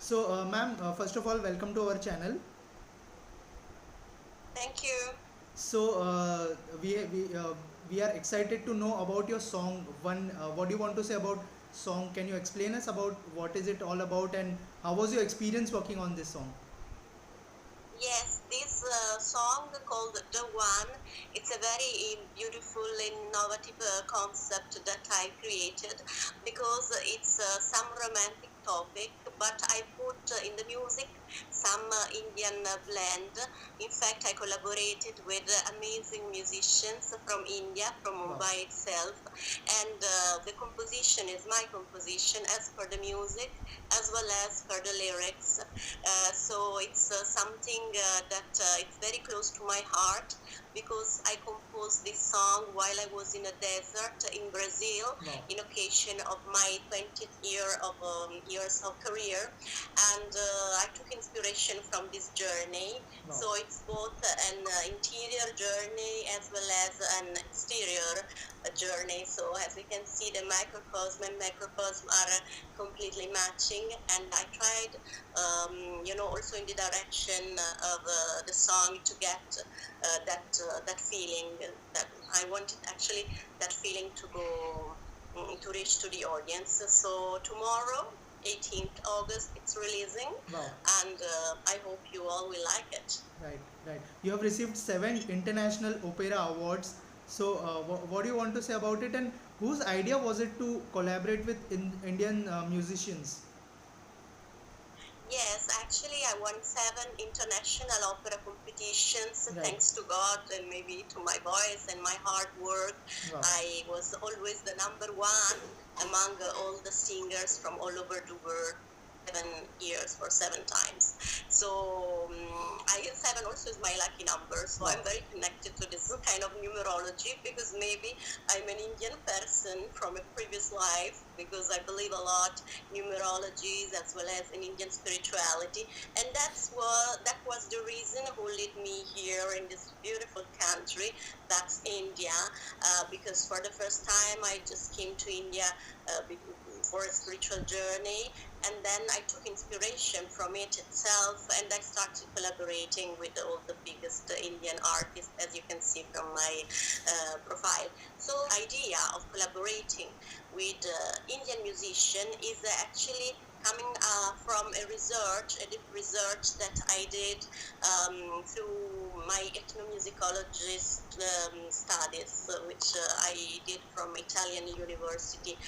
So, ma'am, first of all, welcome to our channel. Thank you. So, we are excited to know about your song. What do you want to say about song? Can you explain us about what is it all about and how was your experience working on this song? Yes, this song called The One, it's a very beautiful, innovative concept that I created because it's some romantic topic, but I put in the music some Indian blend. In fact, I collaborated with amazing musicians from India, from Wow. Mumbai itself, and the composition is my composition as per the music as well as for the lyrics. So it's something that it's very close to my heart because I composed this song while I was in a desert in Brazil Wow. in occasion of my 20th year of years of career, and I took inspiration from this journey. Wow. So it's both an interior journey as well as an exterior journey. So as we can see, the microcosm and macrocosm are completely matching, and I tried also in the direction of the song to get that feeling that I wanted actually that feeling to go to reach to the audience. So tomorrow, 18th August, it's releasing, Wow. and I hope you all will like it. Right. Right. You have received 7 international opera awards. So, what do you want to say about it? And whose idea was it to collaborate with Indian musicians? Yes, actually, I won 7 international opera competitions Right. thanks to God and maybe to my voice and my hard work. Wow. I was always the number one among all the singers from all over the world. 7 years or 7 times. So I guess 7 also is my lucky number. So Wow. I'm very connected to this kind of numerology because maybe I'm an Indian person from a previous life because I believe a lot numerologies as well as in Indian spirituality, and that was the reason who led me here in this beautiful country. That's India, because for the first time I just came to India for a spiritual journey, and then I took inspiration from it itself, and I started collaborating with all the biggest Indian artists, as you can see from my profile. So idea of collaborating with Indian musician is actually coming from a deep research that I did through my ethnomusicologist studies, which I did from Italian University,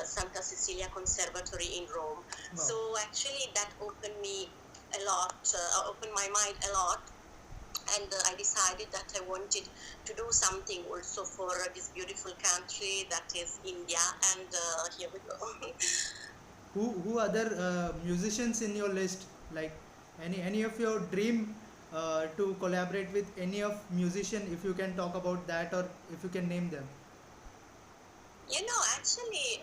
Santa Cecilia Conservatory in Rome. Wow. So actually that opened me a lot, opened my mind a lot, and I decided that I wanted to do something also for this beautiful country that is India, and here we go. Who other musicians in your list? Like any of your dream to collaborate with any of musician? If you can talk about that, or if you can name them. Actually,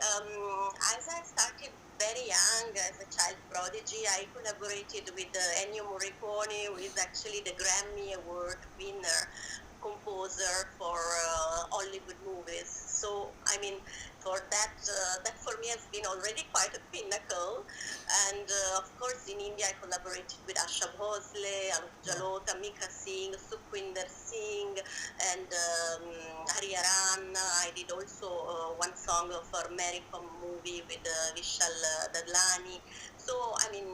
as I started very young as a child prodigy, I collaborated with Ennio Morricone, who is actually the Grammy Award winner composer for Hollywood movies. So, I mean, for that for me has been already quite a pinnacle. And of course, in India, I collaborated with Asha Bhosle, Anup Jalota, Mika Singh, Sukhwinder Singh, and Hariharan. I did also one song for American movie with Vishal Dadlani. So, I mean,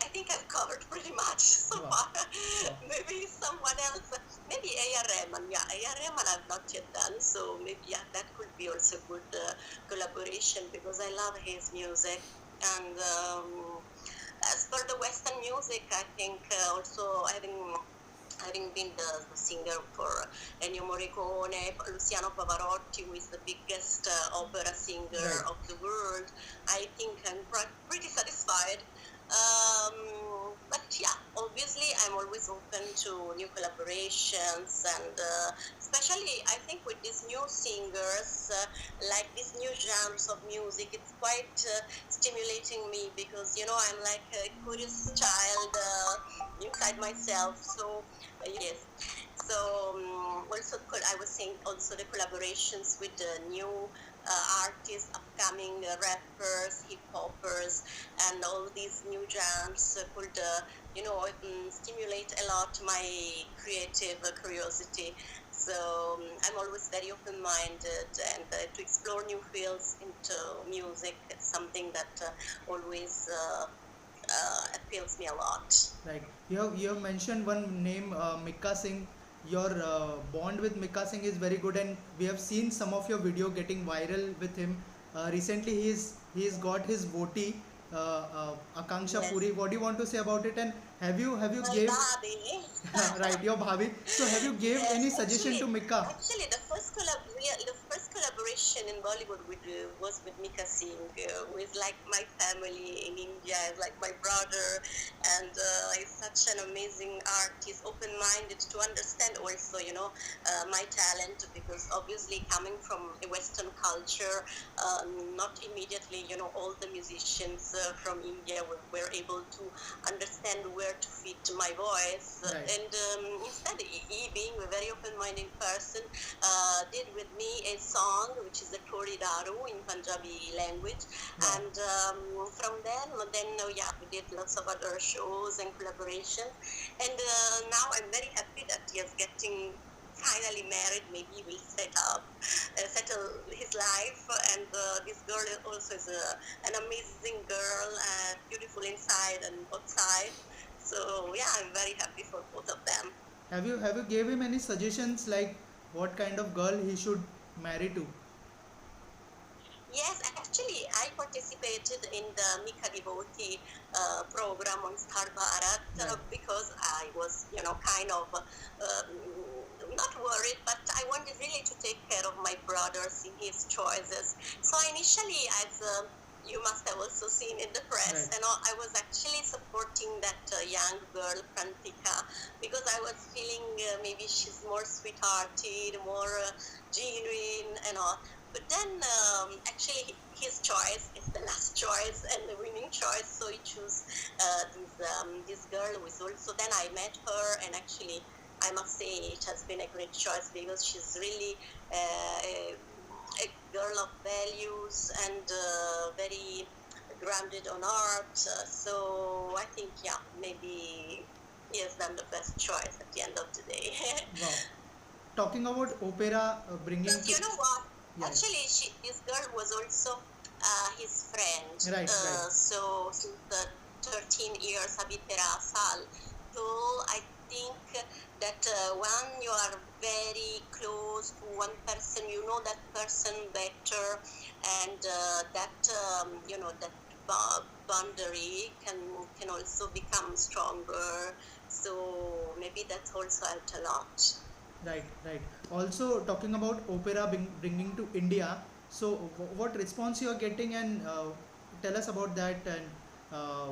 I think I've covered pretty much so Wow. far. Wow. Maybe someone else, maybe A.R. Rahman. Yeah, A.R. Rahman I've not yet done. So maybe yeah, that could be also good collaboration because I love his music. And as for the Western music, I think also having been the singer for Ennio Morricone, Luciano Pavarotti, who is the biggest opera singer Right. of the world, I think I'm pretty satisfied. But yeah, obviously I'm always open to new collaborations, and especially I think with these new singers, like these new genres of music, it's quite stimulating me because I'm like a curious child inside myself. So yes. So also I was saying also the collaborations with the new artists, upcoming rappers, hip hoppers, and all these new genres could, stimulate a lot my creative curiosity. So I'm always very open-minded, and to explore new fields into music, it's something that always appeals me a lot. Right. You have mentioned one name, Mikka Singh. Your bond with Mikka Singh is very good, and we have seen some of your video getting viral with him. Recently, he's got his voti, Akanksha Yes, Puri. What do you want to say about it? And have you my gave baby. right your bhabi? So have you gave Yes, any suggestion to Mikka? actually, the first collaboration in Bollywood was with Mika Singh, who is like my family in India, is like my brother, and is such an amazing artist, open-minded to understand also, my talent, because obviously coming from a Western culture, not immediately, all the musicians from India were able to understand where to fit my voice. Right. And instead, he, being a very open-minded person, did with me a song which is the Thodi Daru in Punjabi language. Wow. And from then yeah, we did lots of other shows and collaborations. And now I'm very happy that he is getting finally married. Maybe he will settle his life. And this girl also is an amazing girl, beautiful inside and outside. So yeah, I'm very happy for both of them. Have you gave him any suggestions like what kind of girl he should marry to? Yes, actually, I participated in the Mika Devotee program on Star Bharat Right. because I was, kind of not worried, but I wanted really to take care of my brothers in his choices. So initially, as you must have also seen in the press, Right. I was actually supporting that young girl, Prantika, because I was feeling maybe she's more sweethearted, more genuine, and all. But then, actually, his choice is the last choice and the winning choice. So he chose this girl who is also. Then I met her, and actually, I must say it has been a great choice because she's really a girl of values and very grounded on art. So I think, yeah, maybe he has done the best choice at the end of the day. Wow. Talking about opera, bringing But to you know what? yeah. Actually, this girl was also his friend. Right. Right. So since the 13 years, abhi tera saal. So I think that when you are very close to one person, you know that person better, and that boundary can also become stronger. So maybe that's also helped a lot. Right, right. Also, talking about opera bringing to India, so what response you are getting, and tell us about that. And uh,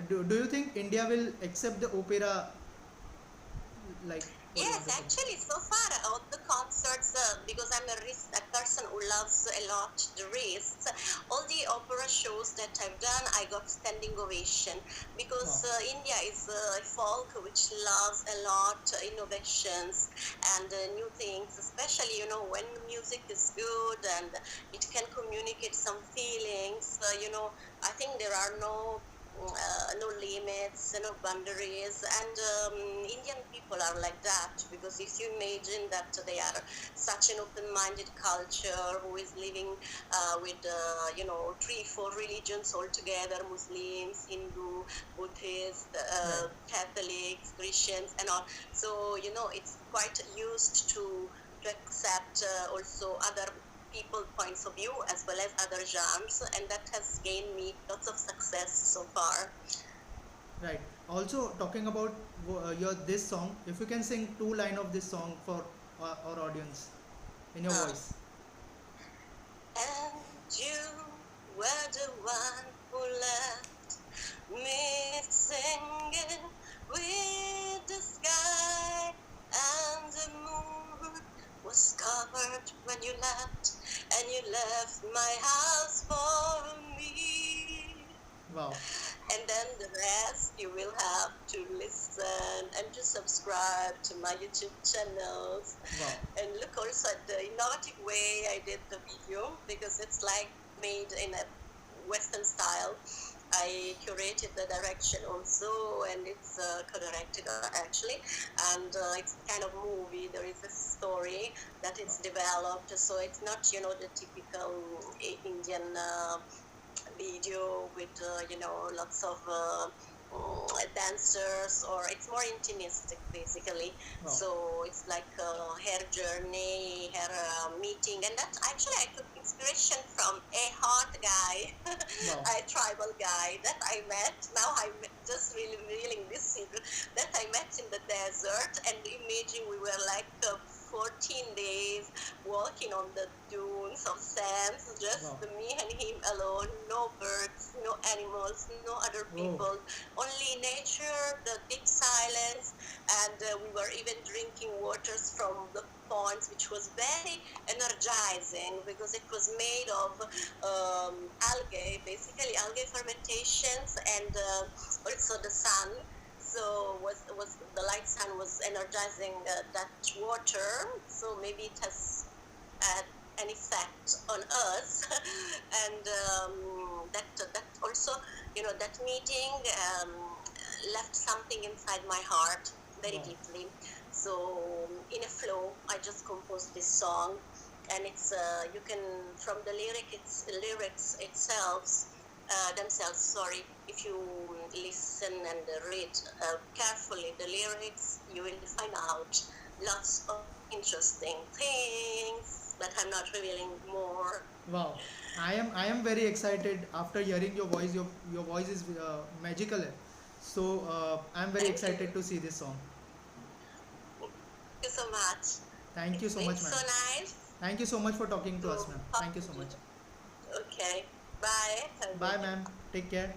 do you think India will accept the opera? Like, what do you Yes, want to say? actually, so far all the concerts, because I'm a person who loves a lot the risks, all the opera shows that I've done, I got standing ovation Wow. because India is a folk which loves a lot innovations and new things, especially, when music is good and it can communicate some feelings. I think there are no limits, no boundaries, and Indian people are like that because if you imagine that they are such an open-minded culture who is living with three, four religions all together: Muslims, Hindu, Buddhist, Right. Catholics, Christians, and all. So it's quite used to accept also other people points of view as well as other genres, and that has gained me lots of success so far. Right. Also, talking about your this song, if you can sing two line of this song for our audience in your Uh, voice. and you were the one who left me singing with the sky, and the moon was covered when you left, and you left my house for me. Wow. And then the rest you will have to listen and to subscribe to my YouTube channels Wow. and look also at the innovative way I did the video because it's like made in a Western style. I curated the direction also, and it's co-directed actually, and it's kind of movie. There is a story that is developed, so it's not the typical Indian video with lots of dancers, or it's more intimistic basically. Wow. So it's like her journey, her meeting, and that's actually I took inspiration from a hot guy, Wow. a tribal guy that I met. Now I'm just really revealing this secret that I met in the desert, and imagine we were like 14 days walking on the dunes of sands, just Wow. me and him alone, no birds, no animals, no other Oh. people, only nature, the deep silence, and we were even drinking waters from the ponds, which was very energizing because it was made of algae, basically algae fermentations, and also the sun. So the light sun was energizing that water. So maybe it has had an effect on us, and that also that meeting left something inside my heart very Wow. deeply. So in a flow, I just composed this song, and it's you can from the lyrics itself themselves. Sorry, if you listen and read carefully the lyrics, you will find out lots of interesting things that I'm not revealing more. Wow. I am very excited after hearing your voice. Your voice is magical. So I'm very Thank you. excited to see this song. Thank you so much. Thank you It's so been much, so ma'am. nice Thank you so much for talking to to us, ma'am. talk Thank you to so you. much. Okay. Bye. Have a Bye, good day. ma'am. Take care.